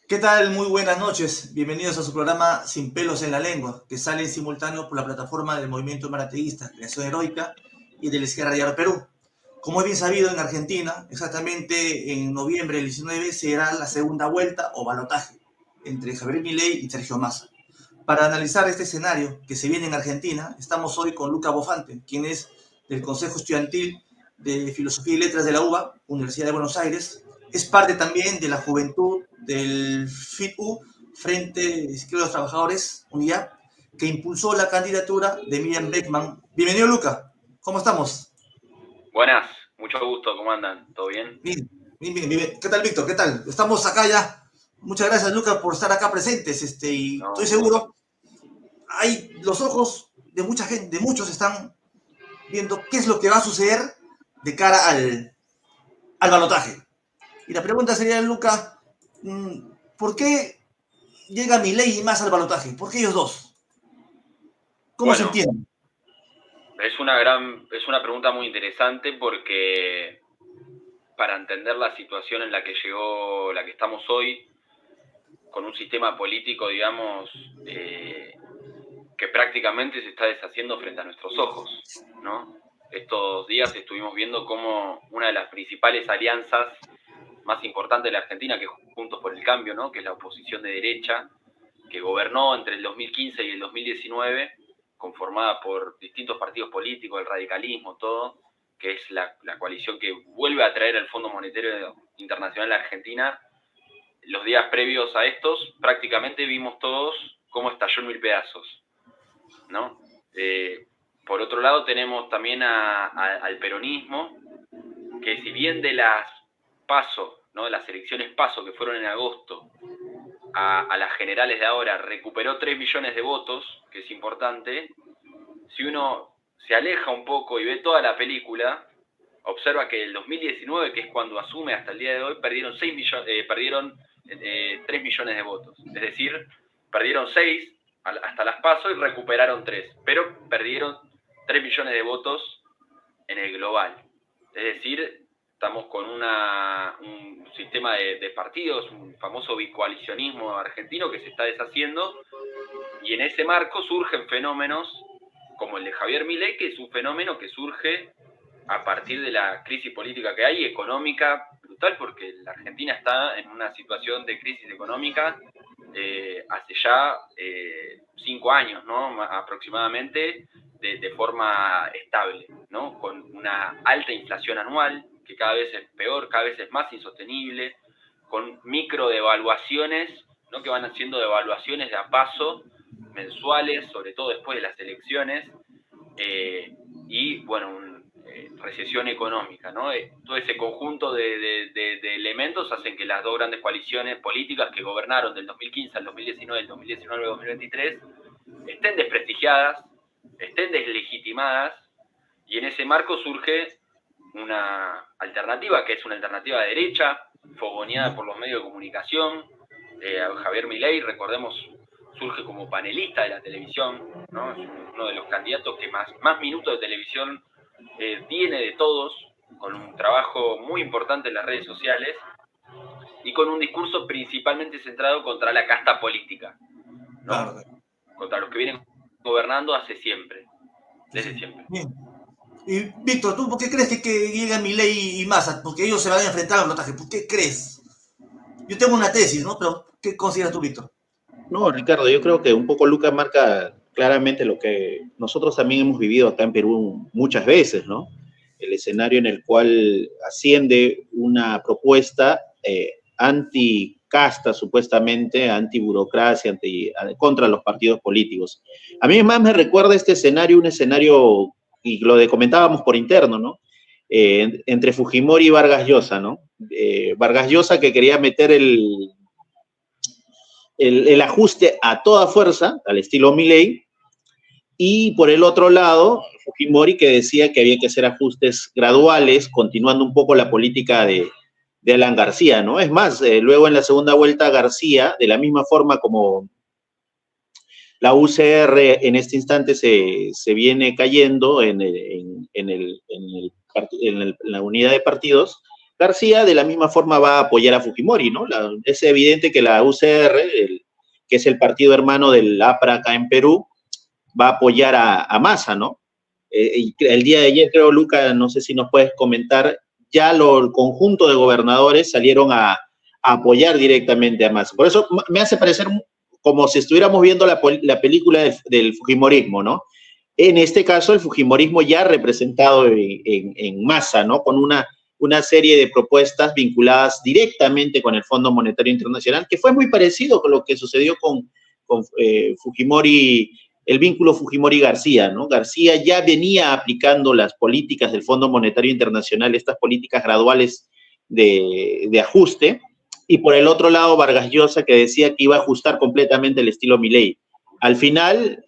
¿Qué tal? Muy buenas noches. Bienvenidos a su programa Sin pelos en la lengua, que sale en simultáneo por la plataforma del Movimiento Marateísta, Creación Heroica y del Izquierda Radial Perú. Como es bien sabido, en Argentina, exactamente en noviembre del 19, será la segunda vuelta o balotaje entre Javier Milei y Sergio Massa. Para analizar este escenario que se viene en Argentina, estamos hoy con Luca Bofante, quien es del Consejo Estudiantil de Filosofía y Letras de la UBA, Universidad de Buenos Aires. Es parte también de la juventud del FITU, Frente Izquierdo de los Trabajadores, UNIA, que impulsó la candidatura de Miriam Bregman. Bienvenido, Luca. ¿Cómo estamos? Buenas, mucho gusto. ¿Cómo andan? ¿Todo bien? Bien, bien, bien. ¿Qué tal, Víctor? ¿Qué tal? Estamos acá ya. Muchas gracias, Luca, por estar acá presentes. Y No, estoy seguro, hay los ojos de mucha gente, de muchos están viendo qué es lo que va a suceder de cara al balotaje. Y la pregunta sería, Luca, ¿por qué llega Milei y Massa al balotaje? ¿Por qué ellos dos? ¿Cómo se entiende? Es una pregunta muy interesante porque para entender la situación en la que llegó, la que estamos hoy, con un sistema político, digamos, que prácticamente se está deshaciendo frente a nuestros ojos, ¿no? Estos días estuvimos viendo cómo una de las principales alianzas más importantes de la Argentina, que es Juntos por el Cambio, ¿no? Que es la oposición de derecha, que gobernó entre el 2015 y el 2019, conformada por distintos partidos políticos, el radicalismo, todo, que es la coalición que vuelve a traer el Fondo Monetario Internacional a Argentina. Los días previos a estos, prácticamente vimos todos cómo estalló en mil pedazos, ¿no? Por otro lado, tenemos también al peronismo, que si bien de las PASO, ¿no? Las elecciones PASO que fueron en agosto, a las generales de ahora recuperó 3 millones de votos, que es importante. Si uno se aleja un poco y ve toda la película, observa que el 2019, que es cuando asume hasta el día de hoy, perdieron 3 millones de votos. Es decir, perdieron 6 hasta las PASO y recuperaron 3, pero perdieron 3 millones de votos en el global. Es decir, estamos con un sistema de partidos, un famoso bicoalicionismo argentino que se está deshaciendo, y en ese marco surgen fenómenos como el de Javier Milei, que es un fenómeno que surge a partir de la crisis política que hay, económica brutal, porque la Argentina está en una situación de crisis económica hace ya 5 años, ¿no? Aproximadamente, de forma estable, ¿no? Con una alta inflación anual, que cada vez es peor, cada vez es más insostenible, con micro devaluaciones, ¿no? Que van haciendo devaluaciones de a paso, mensuales, sobre todo después de las elecciones, y bueno, recesión económica, ¿no? Todo ese conjunto de elementos hacen que las dos grandes coaliciones políticas que gobernaron del 2015 al 2019, del 2019 al 2023, estén desprestigiadas, estén deslegitimadas, y en ese marco surge una alternativa, que es una alternativa de derecha, fogoneada por los medios de comunicación. Javier Milei, recordemos, surge como panelista de la televisión, ¿no? Es uno de los candidatos que más minutos de televisión tiene de todos, con un trabajo muy importante en las redes sociales y con un discurso principalmente centrado contra la casta política, ¿no? Claro. Contra los que vienen gobernando hace siempre, desde siempre. Bien. Y Víctor, ¿tú por qué crees que llegan Milei y Massa? Porque ellos se van a enfrentar al balotaje. ¿Por qué crees? Yo tengo una tesis, ¿no? Pero ¿qué consideras tú, Víctor? No, Ricardo, yo creo que un poco Lucas marca claramente lo que nosotros también hemos vivido acá en Perú muchas veces, ¿no? el escenario en el cual asciende una propuesta anticasta, supuestamente, antiburocracia, contra los partidos políticos. A mí más me recuerda este escenario, un escenario, y lo comentábamos por interno, ¿no? Entre Fujimori y Vargas Llosa, ¿no? Vargas Llosa que quería meter el ajuste a toda fuerza, al estilo Milei, y por el otro lado, Fujimori que decía que había que hacer ajustes graduales, continuando un poco la política de Alan García, ¿no? Es más, luego en la segunda vuelta García, de la misma forma como la UCR en este instante se viene cayendo en la unidad de partidos, García de la misma forma va a apoyar a Fujimori, ¿no? Es evidente que la UCR, que es el partido hermano del APRA acá en Perú, va a apoyar a Massa, ¿no? El día de ayer, creo, Luca, no sé si nos puedes comentar, ya el conjunto de gobernadores salieron a apoyar directamente a Massa. Por eso me hace parecer como si estuviéramos viendo la película del Fujimorismo, ¿no? En este caso, el Fujimorismo ya representado en Massa, ¿no? Con una serie de propuestas vinculadas directamente con el Fondo Monetario Internacional, que fue muy parecido con lo que sucedió con Fujimori, el vínculo Fujimori-García, ¿no? García ya venía aplicando las políticas del Fondo Monetario Internacional, estas políticas graduales de ajuste, y por el otro lado Vargas Llosa que decía que iba a ajustar completamente el estilo Milei. Al final,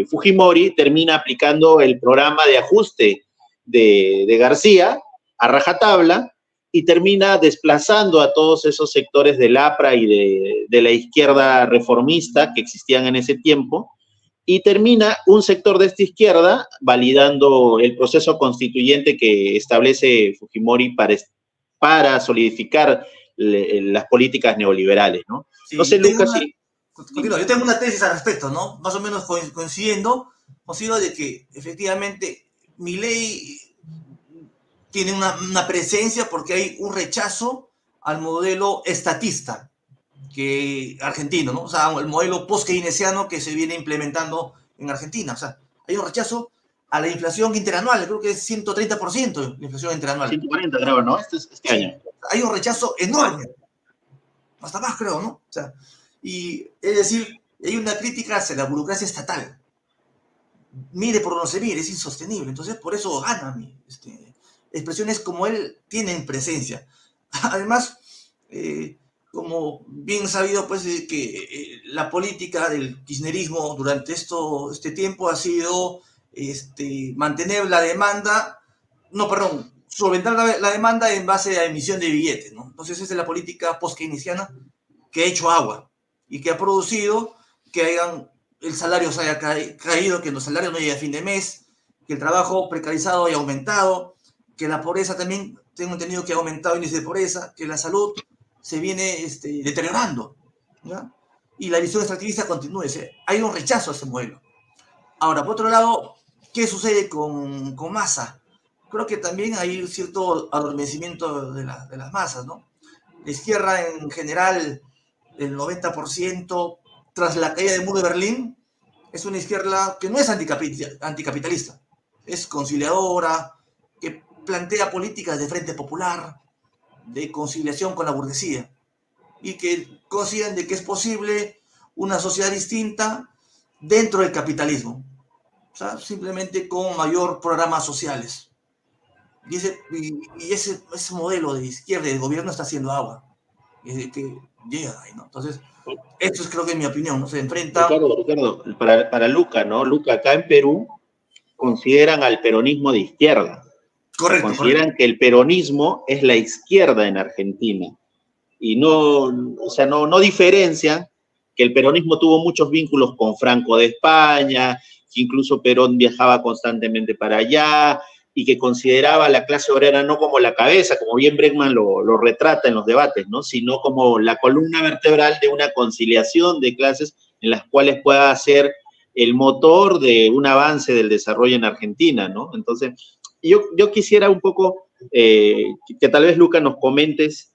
Fujimori termina aplicando el programa de ajuste de García a rajatabla y termina desplazando a todos esos sectores del APRA y de la izquierda reformista que existían en ese tiempo, y termina un sector de esta izquierda validando el proceso constituyente que establece Fujimori para solidificar las políticas neoliberales, ¿no? Sí, no sé, Lucas, sí. Yo tengo una tesis al respecto, ¿no? Más o menos coincido de que efectivamente Milei tiene una presencia porque hay un rechazo al modelo estatista argentino, ¿no? O sea, el modelo post-keynesiano que se viene implementando en Argentina. O sea, hay un rechazo a la inflación interanual, creo que es 130% la inflación interanual. 140, creo, ¿no? Este año. Hay un rechazo enorme. Hasta más, creo, ¿no? O sea, y es decir, hay una crítica hacia la burocracia estatal. Mire por donde se mire, es insostenible. Entonces, por eso gana expresiones como él tienen presencia. Además, como bien sabido, pues, que la política del kirchnerismo durante este tiempo ha sido mantener la demanda, solventar la demanda en base a emisión de billetes, ¿no? Entonces, esa es la política post-keynesiana que ha hecho agua y que ha producido que el salario se haya caído, que los salarios no lleguen a fin de mes, que el trabajo precarizado haya aumentado, que la pobreza también, tengo entendido que ha aumentado el índice de pobreza, que la salud se viene deteriorando, ¿ya? Y la visión extractivista continúa. Hay un rechazo a ese modelo. Ahora, por otro lado, ¿qué sucede con Massa? Creo que también hay cierto adormecimiento de las masas, ¿no? La izquierda en general, el 90%, tras la caída del muro de Berlín, es una izquierda que no es anticapitalista, es conciliadora, que plantea políticas de frente popular, de conciliación con la burguesía, y que consideran de que es posible una sociedad distinta dentro del capitalismo, o sea, simplemente con mayor programas sociales. Y ese modelo de izquierda y de gobierno está haciendo agua, que llega ahí, ¿no? Entonces, esto es, creo que en mi opinión, ¿no? Se enfrenta... Ricardo, para Luca, ¿no? Luca, acá en Perú consideran al peronismo de izquierda. Correcto. Consideran que el peronismo es la izquierda en Argentina. Y no diferencian que el peronismo tuvo muchos vínculos con Franco de España, que incluso Perón viajaba constantemente para allá, y que consideraba a la clase obrera no como la cabeza, como bien Bregman lo retrata en los debates, ¿no? Sino como la columna vertebral de una conciliación de clases en las cuales pueda ser el motor de un avance del desarrollo en Argentina, ¿no? Entonces, yo quisiera un poco que tal vez, Luca, nos comentes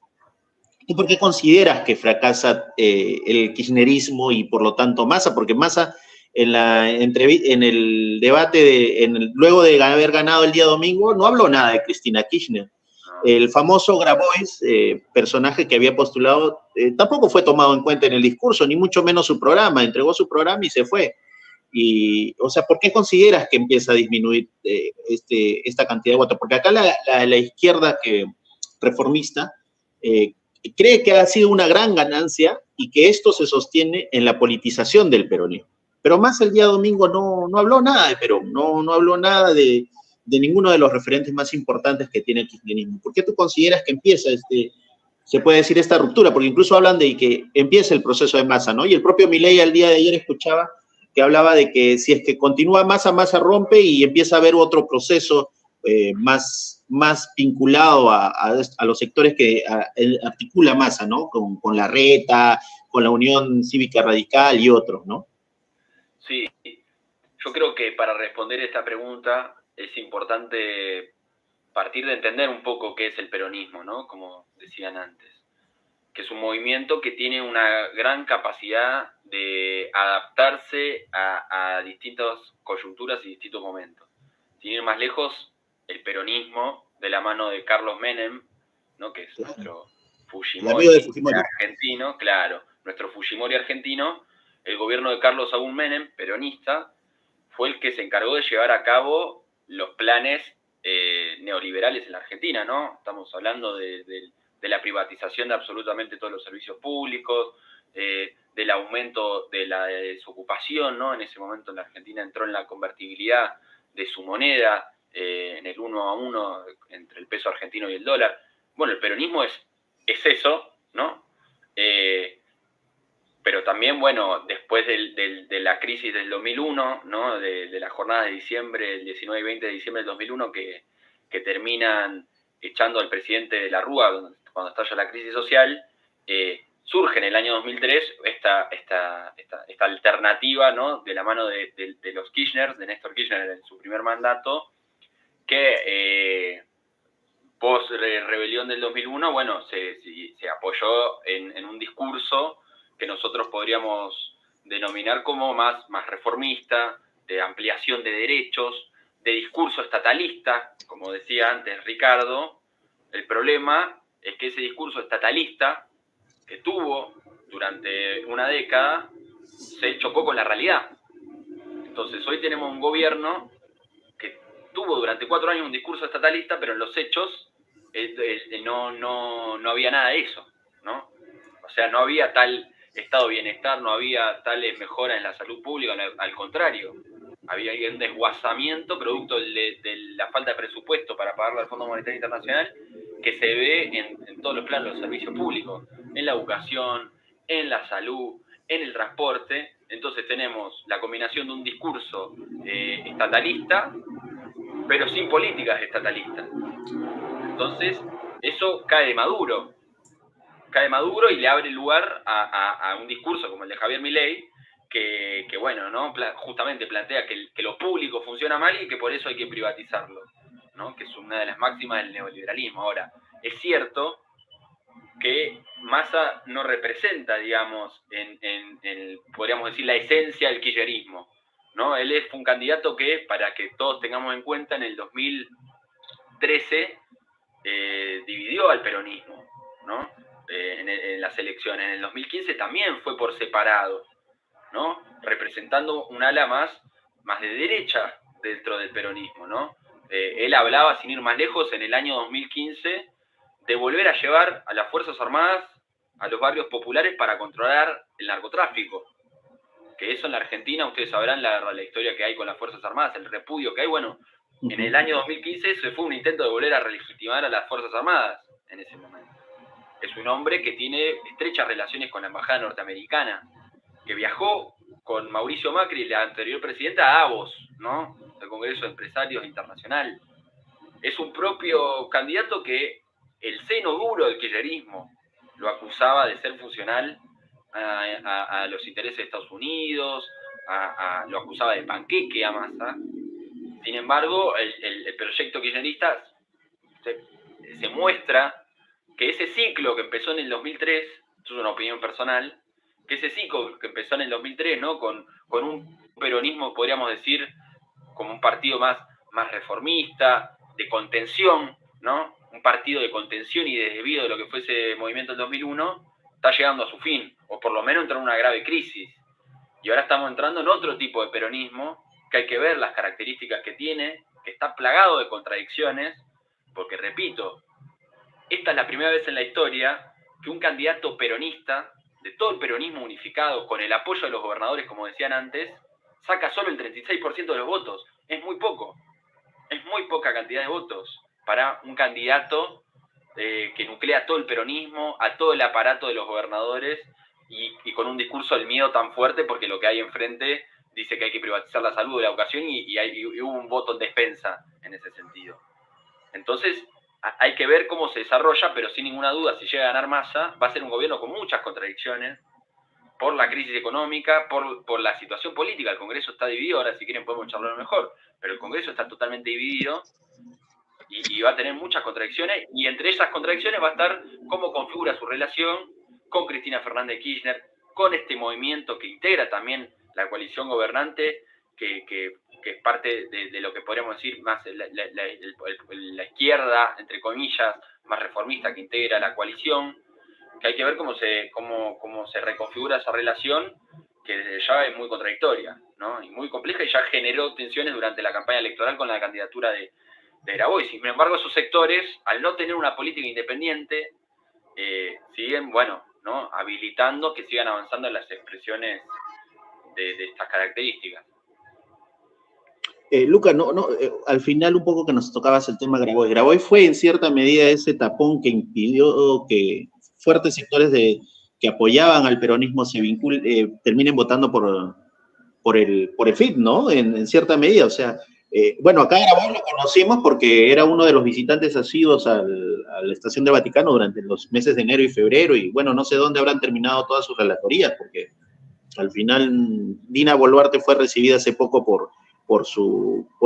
¿y por qué consideras que fracasa el kirchnerismo y por lo tanto Massa? Porque Massa en el debate, luego de haber ganado el día domingo, no habló nada de Cristina Kirchner. El famoso Grabois, personaje que había postulado, tampoco fue tomado en cuenta en el discurso, ni mucho menos su programa. Entregó su programa y se fue. Y, o sea, ¿por qué consideras que empieza a disminuir esta cantidad de votos? Porque acá la izquierda reformista cree que ha sido una gran ganancia y que esto se sostiene en la politización del peronismo. Pero más el día domingo no habló nada de Perón, no habló nada de ninguno de los referentes más importantes que tiene el kirchnerismo. ¿Por qué tú consideras que empieza se puede decir, esta ruptura? Porque incluso hablan de que empieza el proceso de Massa, ¿no? Y el propio Milei al día de ayer escuchaba que hablaba de que si es que continúa Massa rompe y empieza a haber otro proceso más vinculado a los sectores que articula Massa, ¿no? Con la Reta, con la Unión Cívica Radical y otros, ¿no? Sí, yo creo que para responder esta pregunta es importante partir de entender un poco qué es el peronismo, ¿no? Como decían antes, que es un movimiento que tiene una gran capacidad de adaptarse a distintas coyunturas y distintos momentos. Sin ir más lejos, el peronismo, de la mano de Carlos Menem, ¿no? Que es nuestro Fujimori argentino, claro, nuestro Fujimori argentino, el gobierno de Carlos Saúl Menem, peronista, fue el que se encargó de llevar a cabo los planes neoliberales en la Argentina, ¿no? Estamos hablando de la privatización de absolutamente todos los servicios públicos, del aumento de la desocupación, ¿no? En ese momento en la Argentina entró en la convertibilidad de su moneda, en el 1 a 1 entre el peso argentino y el dólar. Bueno, el peronismo es eso, ¿no? Pero también, bueno, después de la crisis del 2001, ¿no? De la jornada de diciembre, el 19 y 20 de diciembre del 2001, que terminan echando al presidente de la Rúa cuando estalla la crisis social, surge en el año 2003 esta alternativa, ¿no? De la mano de los Kirchner, de Néstor Kirchner en su primer mandato, que post-rebelión del 2001, bueno, se apoyó en un discurso que nosotros podríamos denominar como más reformista, de ampliación de derechos, de discurso estatalista, como decía antes Ricardo. El problema es que ese discurso estatalista que tuvo durante una década se chocó con la realidad. Entonces hoy tenemos un gobierno que tuvo durante 4 años un discurso estatalista, pero en los hechos no había nada de eso, ¿no? O sea, no había tal estado de bienestar, no había tales mejoras en la salud pública, al contrario, había un desguazamiento producto de la falta de presupuesto para pagarle al Fondo Monetario Internacional, que se ve en todos los planos de los servicios públicos, en la educación, en la salud, en el transporte. Entonces tenemos la combinación de un discurso estatalista, pero sin políticas estatalistas. Entonces, eso cae de Maduro y le abre lugar a un discurso como el de Javier Milei, que bueno, ¿no? Justamente plantea que lo público funciona mal y que por eso hay que privatizarlo, ¿no? Que es una de las máximas del neoliberalismo. Ahora, es cierto que Massa no representa, digamos, podríamos decir, la esencia del kirchnerismo, ¿no? Él fue un candidato que, para que todos tengamos en cuenta, en el 2013 dividió al peronismo, ¿no? En las elecciones. En el 2015 también fue por separado, ¿no? Representando un ala más de derecha dentro del peronismo, ¿no? Él hablaba, sin ir más lejos, en el año 2015 de volver a llevar a las Fuerzas Armadas a los barrios populares para controlar el narcotráfico. Que eso en la Argentina, ustedes sabrán la historia que hay con las Fuerzas Armadas, el repudio que hay. Bueno, en el año 2015 ese fue un intento de volver a legitimar a las Fuerzas Armadas en ese momento. Es un hombre que tiene estrechas relaciones con la embajada norteamericana, que viajó con Mauricio Macri, la anterior presidenta, a Davos, ¿no? El Congreso de Empresarios Internacional. Es un propio candidato que el seno duro del kirchnerismo lo acusaba de ser funcional a los intereses de Estados Unidos, lo acusaba de panqueque a Massa. Sin embargo, el proyecto kirchnerista se muestra que ese ciclo que empezó en el 2003, esto es una opinión personal, que ese ciclo que empezó en el 2003, ¿no? Con un peronismo, podríamos decir, como un partido más reformista, de contención, ¿no? Un partido de contención y de desvío de lo que fue ese movimiento del 2001, está llegando a su fin, o por lo menos entró en una grave crisis. Y ahora estamos entrando en otro tipo de peronismo, que hay que ver las características que tiene, que está plagado de contradicciones, porque, repito, esta es la primera vez en la historia que un candidato peronista, de todo el peronismo unificado, con el apoyo de los gobernadores, como decían antes, saca solo el 36% de los votos. Es muy poco. Es muy poca cantidad de votos para un candidato que nuclea todo el peronismo, a todo el aparato de los gobernadores y con un discurso del miedo tan fuerte, porque lo que hay enfrente dice que hay que privatizar la salud, la educación y hubo un voto en defensa en ese sentido. Entonces, hay que ver cómo se desarrolla, pero sin ninguna duda, si llega a ganar Massa, va a ser un gobierno con muchas contradicciones, por la crisis económica, por la situación política. El Congreso está dividido, ahora si quieren podemos charlarlo mejor, pero el Congreso está totalmente dividido y va a tener muchas contradicciones, y entre esas contradicciones va a estar cómo configura su relación con Cristina Fernández de Kirchner, con este movimiento que integra también la coalición gobernante, que es parte de lo que podríamos decir más la izquierda, entre comillas, más reformista que integra la coalición, que hay que ver cómo se reconfigura esa relación, que desde ya es muy contradictoria, ¿no? Y muy compleja, y ya generó tensiones durante la campaña electoral con la candidatura de Grabois. Sin embargo, esos sectores, al no tener una política independiente, siguen, bueno, ¿no?, habilitando que sigan avanzando en las expresiones de estas características. Luca, al final un poco que nos tocabas el tema Grabois. Grabois fue en cierta medida ese tapón que impidió que fuertes sectores que apoyaban al peronismo se terminen votando por el FIT, ¿no? En cierta medida, o sea, bueno, acá Grabois lo conocimos porque era uno de los visitantes asiduos a la estación de Vaticano durante los meses de enero y febrero, y bueno, no sé dónde habrán terminado todas sus relatorías, porque al final Dina Boluarte fue recibida hace poco por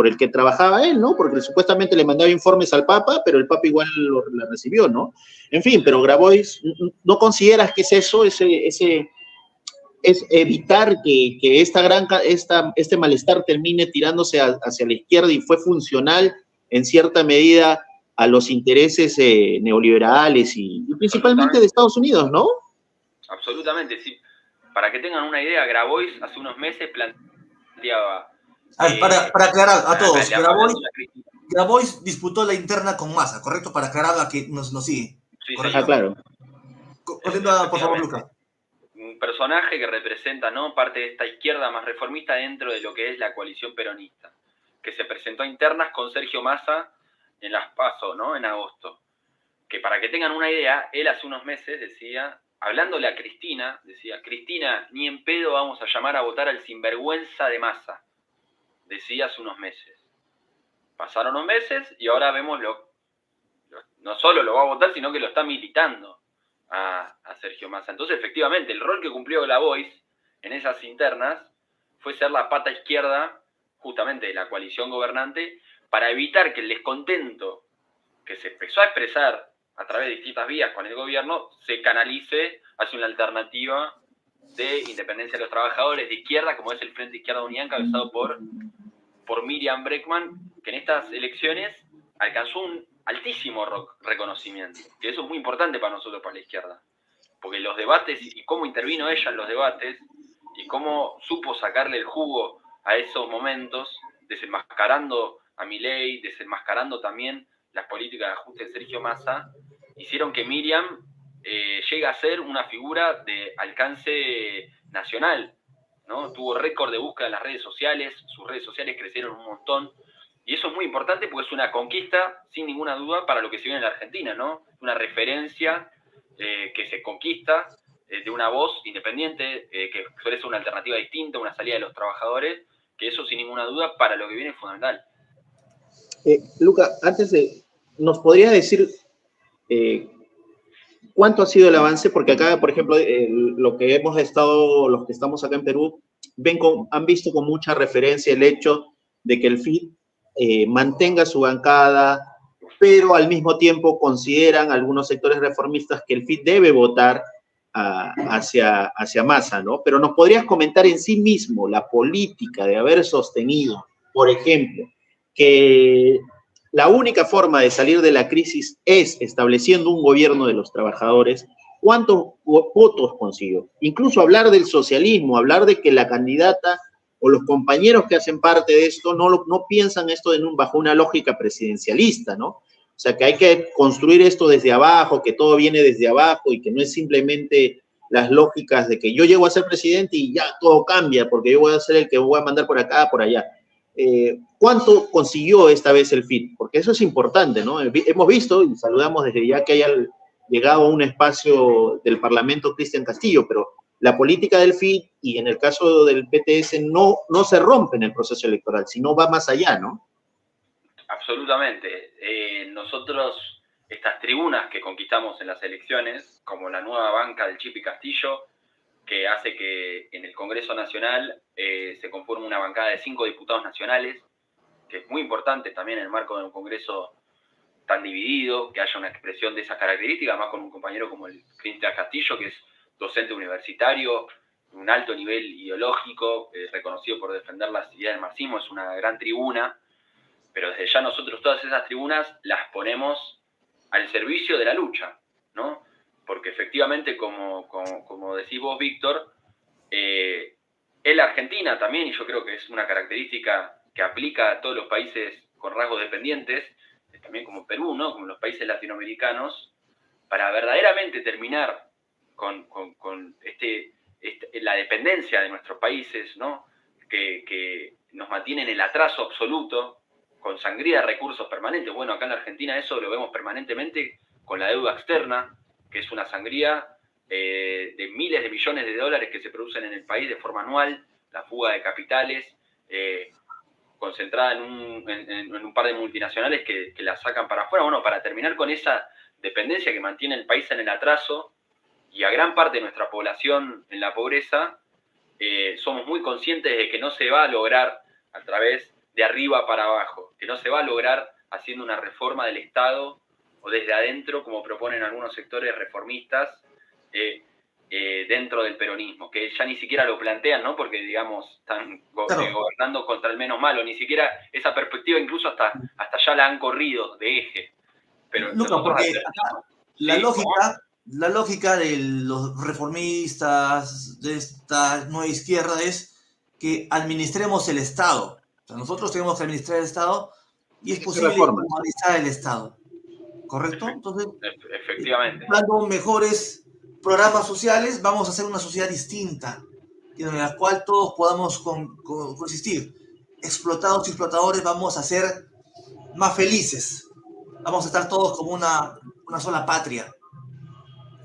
el que trabajaba él, ¿no? Porque supuestamente le mandaba informes al Papa, pero el Papa igual la recibió, ¿no? En fin, pero Grabois, ¿no consideras que es eso, es evitar que este malestar termine tirándose hacia la izquierda, y fue funcional en cierta medida a los intereses neoliberales y principalmente de Estados Unidos, ¿no? Absolutamente, sí. Para que tengan una idea, Grabois hace unos meses planteaba... para aclarar a todos, Grabois disputó la interna con Massa, ¿correcto? Para aclarar a que nos sigue. Sí, claro. Por favor, Luca. Un personaje que representa, ¿no?, parte de esta izquierda más reformista dentro de lo que es la coalición peronista, que se presentó a internas con Sergio Massa en las PASO, ¿no?, en agosto. Que para que tengan una idea, él hace unos meses decía, hablándole a Cristina, decía: Cristina, ni en pedo vamos a llamar a votar al sinvergüenza de Massa. Decía hace unos meses. Pasaron unos meses y ahora vemos no solo lo va a votar, sino que lo está militando a Sergio Massa. Entonces, efectivamente, el rol que cumplió Grabois en esas internas fue ser la pata izquierda justamente de la coalición gobernante, para evitar que el descontento que se empezó a expresar a través de distintas vías con el gobierno se canalice hacia una alternativa de independencia de los trabajadores de izquierda, como es el Frente Izquierda Unida, encabezado por Miriam Bregman, que en estas elecciones alcanzó un altísimo reconocimiento, que eso es muy importante para nosotros, para la izquierda, porque los debates y cómo intervino ella en los debates y cómo supo sacarle el jugo a esos momentos, desenmascarando a Milei, desenmascarando también las políticas de ajuste de Sergio Massa, hicieron que Miriam llegue a ser una figura de alcance nacional, ¿no? Tuvo récord de búsqueda en las redes sociales, sus redes sociales crecieron un montón, y eso es muy importante porque es una conquista, sin ninguna duda, para lo que se viene en la Argentina, ¿no? Una referencia que se conquista de una voz independiente, que ofrece una alternativa distinta, una salida de los trabajadores, que eso sin ninguna duda para lo que viene es fundamental. Luca, ¿nos podrías decir cuánto ha sido el avance? Porque acá, por ejemplo, los que estamos acá en Perú, han visto con mucha referencia el hecho de que el FIT mantenga su bancada, pero al mismo tiempo consideran algunos sectores reformistas que el FIT debe votar hacia Massa, ¿no? Pero nos podrías comentar en sí mismo la política de haber sostenido, por ejemplo, que la única forma de salir de la crisis es estableciendo un gobierno de los trabajadores. ¿Cuántos votos consiguió? Incluso hablar del socialismo, hablar de que la candidata o los compañeros que hacen parte de esto no piensan esto bajo una lógica presidencialista, ¿no? O sea, que hay que construir esto desde abajo, que todo viene desde abajo y que no es simplemente las lógicas de que yo llego a ser presidente y ya todo cambia porque yo voy a ser el que voy a mandar por acá, por allá. ¿Cuánto consiguió esta vez el FIT? Porque eso es importante, ¿no? Hemos visto, y saludamos desde ya que haya llegado a un espacio del Parlamento Cristian Castillo, pero la política del FIT y en el caso del PTS no se rompe en el proceso electoral, sino va más allá, ¿no? Absolutamente. Nosotros, estas tribunas que conquistamos en las elecciones, como la nueva banca del Chipi Castillo, que hace que en el Congreso Nacional se conforme una bancada de 5 diputados nacionales, que es muy importante también en el marco de un Congreso tan dividido, que haya una expresión de esa característica, además con un compañero como el Cristian Castillo, que es docente universitario, un alto nivel ideológico, reconocido por defender las ideas del marxismo, es una gran tribuna, pero desde ya nosotros todas esas tribunas las ponemos al servicio de la lucha, ¿no? Porque efectivamente, como decís vos, Víctor, en la Argentina también, y yo creo que es una característica que aplica a todos los países con rasgos dependientes, también como Perú, ¿no? Como los países latinoamericanos, para verdaderamente terminar con la dependencia de nuestros países, ¿no? Que nos mantienen en el atraso absoluto, con sangría de recursos permanentes. Bueno, acá en la Argentina eso lo vemos permanentemente con la deuda externa, que es una sangría de miles de millones de dólares que se producen en el país de forma anual, la fuga de capitales, concentrada en un par de multinacionales que la sacan para afuera. Bueno, para terminar con esa dependencia que mantiene el país en el atraso y a gran parte de nuestra población en la pobreza, somos muy conscientes de que no se va a lograr a través de arriba para abajo, que no se va a lograr haciendo una reforma del Estado o desde adentro, como proponen algunos sectores reformistas dentro del peronismo, que ya ni siquiera lo plantean, ¿no? Porque, digamos, están gobernando contra el menos malo, ni siquiera esa perspectiva incluso hasta ya la han corrido de eje. Pero Luca, porque la lógica de los reformistas, de esta nueva izquierda, es que administremos el Estado. O sea, nosotros tenemos que administrar el Estado y es posible humanizar el Estado. ¿Correcto? Entonces, efectivamente. Dando mejores programas sociales, vamos a hacer una sociedad distinta, en la cual todos podamos coexistir. Explotados y explotadores vamos a ser más felices. Vamos a estar todos como una sola patria.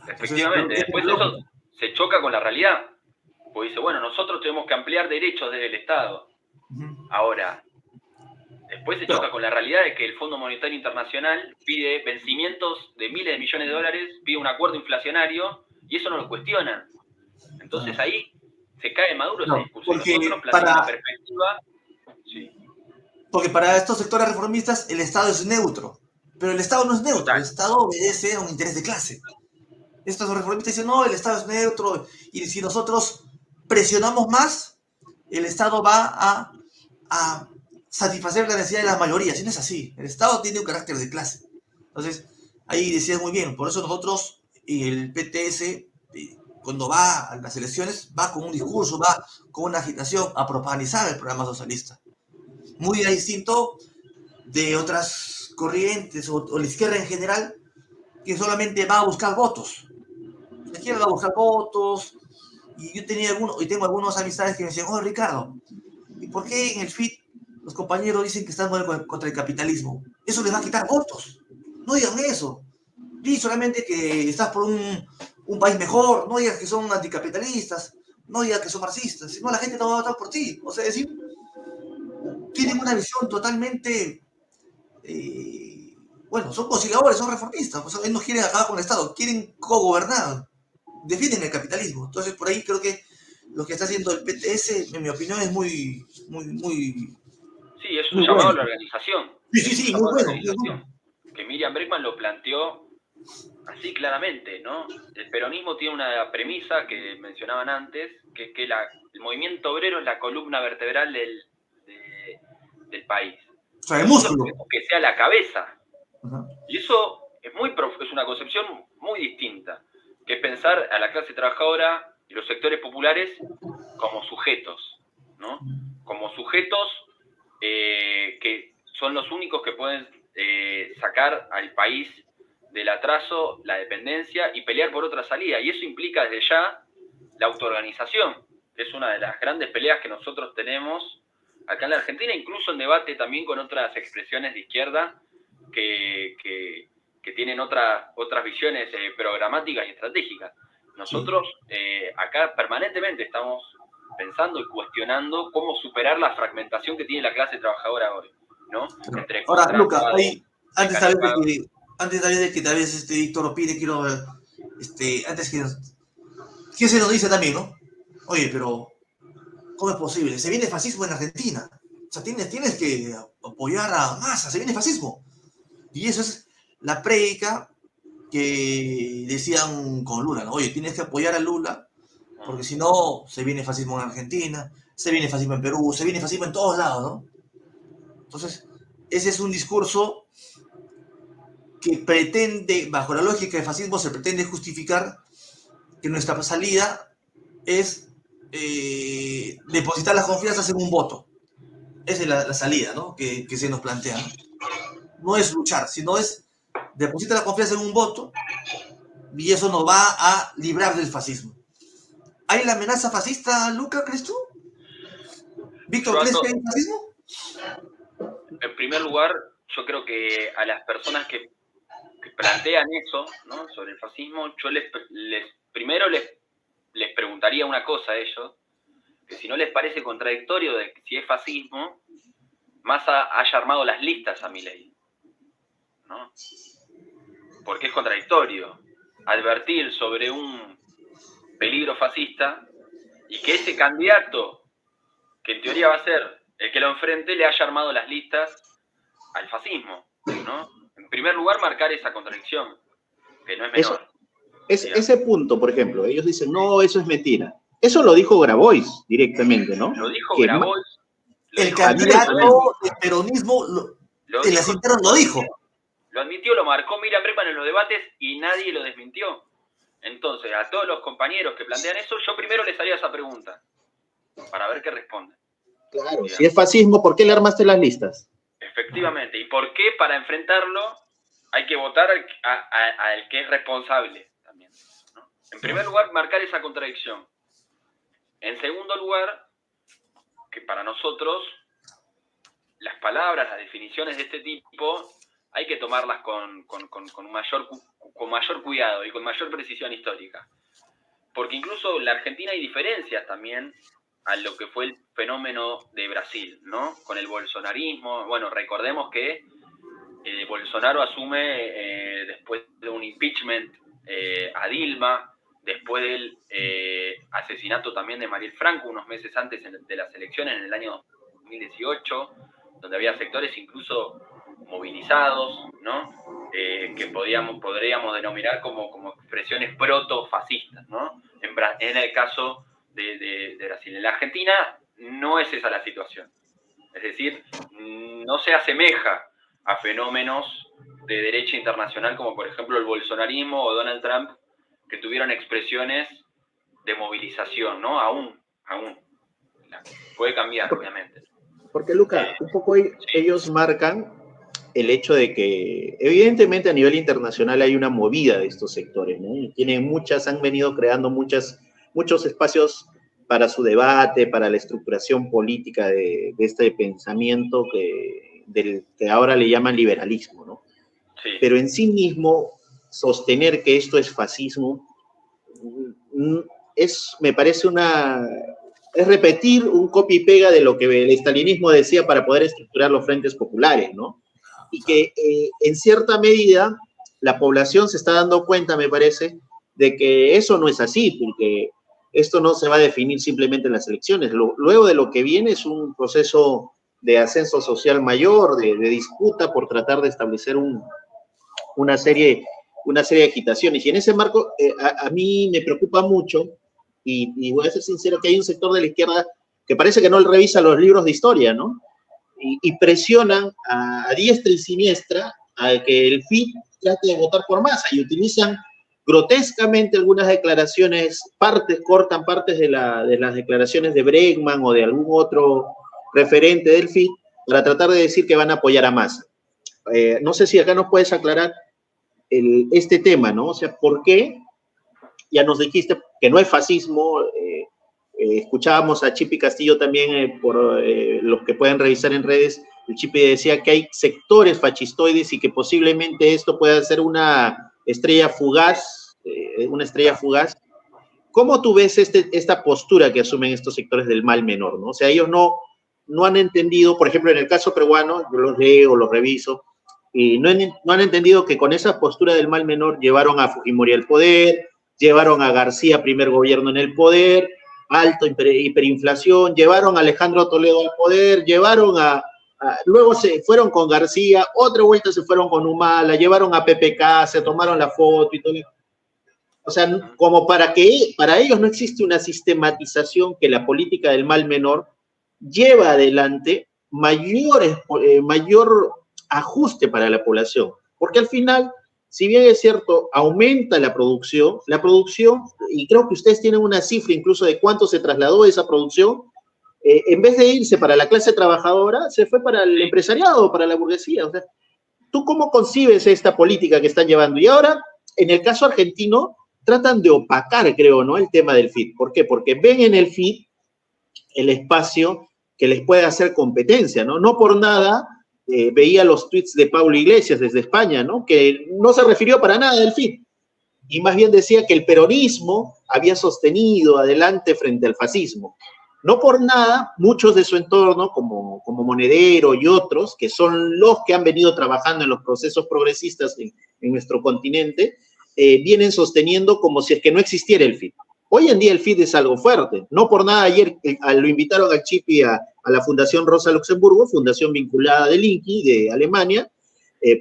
Efectivamente. Después eso se choca con la realidad. Pues dice, bueno, nosotros tenemos que ampliar derechos desde el Estado. Ahora, después se choca con la realidad de que el Fondo Monetario Internacional pide vencimientos de miles de millones de dólares, pide un acuerdo inflacionario, y eso no lo cuestionan. Entonces ahí se cae Maduro esa discusión. Nosotros planteamos una perspectiva... Sí. Porque para estos sectores reformistas el Estado es neutro, pero el Estado no es neutro, el Estado obedece a un interés de clase. Estos reformistas dicen, no, el Estado es neutro, y si nosotros presionamos más, el Estado va a satisfacer la necesidad de las mayorías. Y no es así. El Estado tiene un carácter de clase. Entonces, ahí decías muy bien. Por eso nosotros, y el PTS, cuando va a las elecciones, va con un discurso, va con una agitación a propagandizar el programa socialista. Muy distinto de otras corrientes o la izquierda en general, que solamente va a buscar votos. La izquierda va a buscar votos. Y yo tengo algunas amistades que me decían, oh, Ricardo, ¿y por qué en el FIT los compañeros dicen que están contra el capitalismo? Eso les va a quitar votos. No digan eso. Di solamente que estás por un país mejor. No digas que son anticapitalistas. No digas que son marxistas. Si no, la gente no va a votar por ti. O sea, es decir, tienen una visión totalmente... bueno, son conciliadores, son reformistas. O sea, ellos no quieren acabar con el Estado. Quieren cogobernar. Defienden el capitalismo. Entonces, por ahí creo que lo que está haciendo el PTS, en mi opinión, es muy... Sí, es un llamado a la organización. Sí, muy bueno. Que Miriam Bregman lo planteó así claramente, ¿no? El peronismo tiene una premisa que mencionaban antes, que es que el movimiento obrero es la columna vertebral del país. O sea, el Nosotros músculo. queremos que sea la cabeza. Ajá. Y eso es una concepción muy distinta, que es pensar a la clase trabajadora y los sectores populares como sujetos, ¿no? Como sujetos que son los únicos que pueden sacar al país del atraso, la dependencia y pelear por otra salida. Y eso implica desde ya la autoorganización, que es una de las grandes peleas que nosotros tenemos acá en la Argentina, incluso en debate también con otras expresiones de izquierda que tienen otras visiones programáticas y estratégicas. Nosotros acá permanentemente estamos pensando y cuestionando cómo superar la fragmentación que tiene la clase trabajadora hoy, ¿no? Entre ahora, Luca, antes tal mecanizado. vez de que tal vez Víctor opine, quiero ver, antes que se nos dice también, ¿no? Oye, pero ¿cómo es posible? Se viene fascismo en Argentina. O sea, tienes que apoyar a Massa, se viene fascismo. Y eso es la prédica que decían con Lula, ¿no? Oye, tienes que apoyar a Lula, porque si no, se viene fascismo en Argentina, se viene fascismo en Perú, se viene fascismo en todos lados, ¿no? Entonces, ese es un discurso que pretende, bajo la lógica del fascismo, se pretende justificar que nuestra salida es depositar las confianzas en un voto. Esa es la salida, ¿no? Que se nos plantea, ¿no? No es luchar, sino es depositar la confianza en un voto y eso nos va a librar del fascismo. ¿Hay la amenaza fascista, Luca, crees tú? ¿Víctor, crees que hay fascismo? En primer lugar, yo creo que a las personas que plantean eso, ¿no? Sobre el fascismo, yo primero les preguntaría una cosa a ellos, que si no les parece contradictorio de que si es fascismo, Massa haya armado las listas a Milei, ¿no? Porque es contradictorio advertir sobre un peligro fascista y que ese candidato, que en teoría va a ser el que lo enfrente, le haya armado las listas al fascismo, ¿no? En primer lugar, marcar esa contradicción, que no es menor. Ese punto, por ejemplo, ellos dicen, no, eso es mentira. Eso lo dijo Grabois directamente, ¿no? Lo dijo Grabois. El candidato del peronismo en las internas lo dijo. Lo admitió, lo marcó Miriam Bregman en los debates y nadie lo desmintió. Entonces, a todos los compañeros que plantean eso, yo primero les haría esa pregunta, para ver qué responden. Claro, ¿sí? Si es fascismo, ¿por qué le armaste las listas? Efectivamente. ¿Y por qué para enfrentarlo hay que votar al que es responsable también, ¿no? En primer lugar, marcar esa contradicción. En segundo lugar, que para nosotros las palabras, las definiciones de este tipo, hay que tomarlas con mayor cuidado y con mayor precisión histórica. Porque incluso en la Argentina hay diferencias también a lo que fue el fenómeno de Brasil, ¿no? Con el bolsonarismo. Bueno, recordemos que Bolsonaro asume después de un impeachment a Dilma, después del asesinato también de Mariel Franco, unos meses antes de las elecciones, en el año 2018, donde había sectores incluso movilizados, ¿no? Que podríamos denominar como expresiones proto-fascistas, ¿no? En el caso de Brasil. En la Argentina no es esa la situación. Es decir, no se asemeja a fenómenos de derecha internacional como por ejemplo el bolsonarismo o Donald Trump, que tuvieron expresiones de movilización, ¿no? Aún. Puede cambiar, obviamente. Porque, Luca, un poco ellos marcan el hecho de que evidentemente a nivel internacional hay una movida de estos sectores, ¿no? Han venido creando muchos espacios para su debate, para la estructuración política de este pensamiento que ahora le llaman liberalismo, ¿no? Sí. Pero en sí mismo, sostener que esto es fascismo, me parece es repetir un copy y pega de lo que el estalinismo decía para poder estructurar los frentes populares, ¿no? Y que en cierta medida la población se está dando cuenta, me parece, de que eso no es así, porque esto no se va a definir simplemente en las elecciones. Luego de lo que viene es un proceso de ascenso social mayor, de disputa por tratar de establecer una serie una serie de agitaciones. Y en ese marco, a mí me preocupa mucho, y voy a ser sincero, que hay un sector de la izquierda que parece que no revisa los libros de historia, ¿no? Y presionan a diestra y siniestra a que el FIT trate de votar por masa y utilizan grotescamente algunas declaraciones, cortan partes de las declaraciones de Bregman o de algún otro referente del FIT para tratar de decir que van a apoyar a Massa. No sé si acá nos puedes aclarar este tema, ¿no? O sea, ¿por qué? Ya nos dijiste que no es fascismo. Escuchábamos a Chipi Castillo también, por los que pueden revisar en redes. El Chipi decía que hay sectores fascistoides y que posiblemente esto pueda ser una estrella fugaz, ¿Cómo tú ves esta postura que asumen estos sectores del mal menor, ¿no? O sea, ellos no han entendido, por ejemplo, en el caso peruano, yo los leo, los reviso, y no han entendido que con esa postura del mal menor llevaron a Fujimori al poder, llevaron a García, primer gobierno en el poder, alto hiperinflación, llevaron a Alejandro Toledo al poder, luego se fueron con García, otra vuelta se fueron con Humala, llevaron a PPK, se tomaron la foto y todo. O sea, como para ellos no existe una sistematización que la política del mal menor lleva adelante mayor ajuste para la población. Porque al final, si bien es cierto, aumenta la producción, y creo que ustedes tienen una cifra incluso de cuánto se trasladó esa producción, en vez de irse para la clase trabajadora, se fue para el empresariado, para la burguesía. O sea, ¿tú cómo concibes esta política que están llevando? Y ahora, en el caso argentino, tratan de opacar, creo, ¿no?, el tema del FIT. ¿Por qué? Porque ven en el FIT el espacio que les puede hacer competencia, ¿no? No por nada veía los tweets de Pablo Iglesias desde España, ¿no?, que no se refirió para nada al FIT, y más bien decía que el peronismo había sostenido adelante frente al fascismo. No por nada, muchos de su entorno, como Monedero y otros, que son los que han venido trabajando en los procesos progresistas en nuestro continente, vienen sosteniendo como si es que no existiera el FIT. Hoy en día el FIT es algo fuerte. No por nada ayer lo invitaron al Chipi a la Fundación Rosa Luxemburgo, fundación vinculada del INCI de Alemania,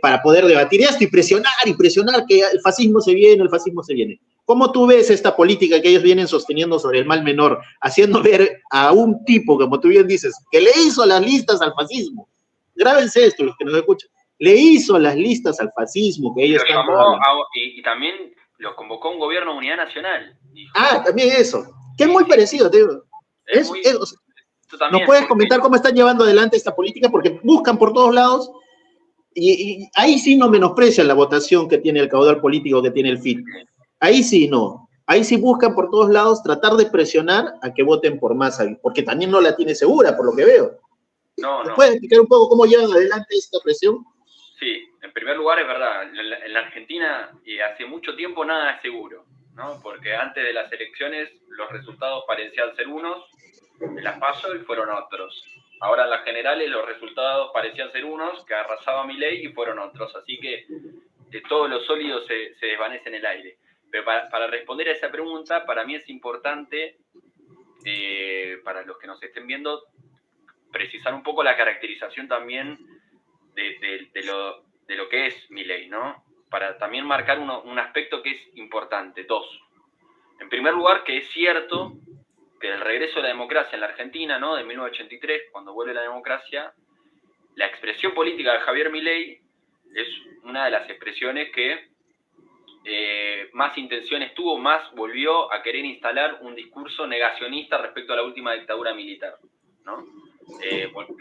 para poder debatir esto y presionar que el fascismo se viene. ¿Cómo tú ves esta política que ellos vienen sosteniendo sobre el mal menor, haciendo ver a un tipo, como tú bien dices, que le hizo las listas al fascismo? Grábense esto, los que nos escuchan. Le hizo las listas al fascismo que ellos llamó y también los convocó a un gobierno de unidad nacional. Dijo. También eso. Que es muy parecido, te digo. ¿Nos puedes comentar cómo están llevando adelante esta política? Porque buscan por todos lados y ahí sí no menosprecian la votación que tiene el caudal político que tiene el FIT. Ahí sí no. Ahí sí buscan por todos lados tratar de presionar a que voten por Massa, porque también no la tiene segura, por lo que veo. ¿Me puedes explicar un poco cómo llevan adelante esta presión? Sí, en primer lugar es verdad, en la Argentina y hace mucho tiempo nada es seguro, ¿no? Porque antes de las elecciones los resultados parecían ser unos, en las PASO y fueron otros. Ahora en las generales los resultados parecían ser unos, que arrasaba Milei y fueron otros. Así que todo lo sólido se desvanece en el aire. Pero para responder a esa pregunta, para mí es importante, para los que nos estén viendo, precisar un poco la caracterización también de lo que es Milei, ¿no? Para también marcar un aspecto que es importante. Dos. En primer lugar, que es cierto que el regreso de la democracia en la Argentina, ¿no?, de 1983, cuando vuelve la democracia, la expresión política de Javier Milei es una de las expresiones que más intenciones tuvo, más volvió a querer instalar un discurso negacionista respecto a la última dictadura militar, ¿no?